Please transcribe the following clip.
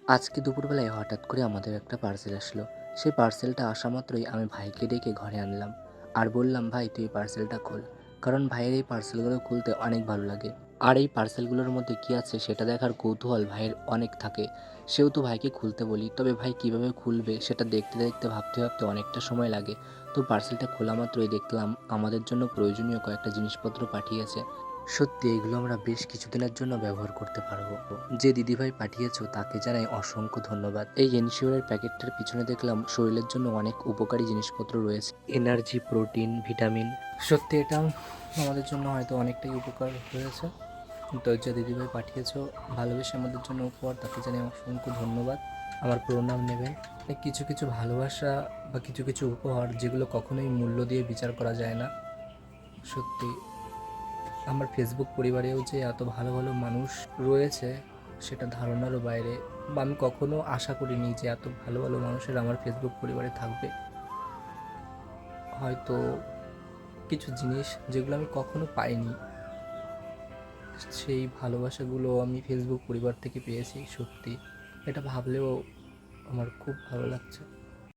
আজকে দুপুরবেলায় হঠাৎ করে আমাদের একটা পার্সেল আসলো। সেই পার্সেলটা আসা মাত্রই আমি ভাইকে ডেকে ঘরে আনলাম। আর বললাম, "ভাই তুই এই পার্সেলটা খোল।" কারণ ভাইয়ের এই পার্সেলগুলো খুলতে অনেক ভালো লাগে। আর এই পার্সেলগুলোর মধ্যে কী আছে সেটা দেখার কৌতূহল ভাইয়ের অনেক থাকে। সেহেতু ভাইকে খুলতে বলি। তবে ভাই কীভাবে খুলবে সেটা দেখতে, দেখতে ভাবতে, ভাবতে অনেকটা সময় লাগে। তো পার্সেলটা খোলা মাত্রই দেখলাম আমাদের জন্য প্রয়োজনীয় কয়েকটা জিনিসপত্র পাঠিয়েছে। সত্যি এগুলো আমরা বেশ কিছুদিনের জন্য ব্যবহার করতে পারবো। যে দিদিভাই পাঠিয়েছো তাকে জানাই অসংখ্য ধন্যবাদ। এই এনশিওরের প্যাকেটটার পিছনে দেখলাম শরীরের জন্য অনেক উপকারী জিনিসপত্র রয়েছে, এনার্জি, প্রোটিন, ভিটামিন। সত্যি এটা আমাদের জন্য হয়তো অনেকটাই উপকার হয়েছে। তো যে দিদিভাই পাঠিয়েছো ভালোবেসে আমাদের জন্য উপহার, তাকে জানাই অসংখ্য ধন্যবাদ। আমার প্রণাম নেবেন। কিছু কিছু ভালোবাসা বা কিছু কিছু উপহার যেগুলো কখনোই মূল্য দিয়ে বিচার করা যায় না। সত্যি আমার ফেসবুক পরিবারেও যে এত ভালো ভালো মানুষ রয়েছে সেটা ধারণারও বাইরে, বা আমি কখনো আশা করিনি যে এত ভালো ভালো মানুষের আমার ফেসবুক পরিবারে থাকবে। হয়তো কিছু জিনিস যেগুলো আমি কখনো পাইনি, সেই ভালোবাসাগুলো আমি ফেসবুক পরিবার থেকে পেয়েছি। সত্যি এটা ভাবলেও আমার খুব ভালো লাগছে।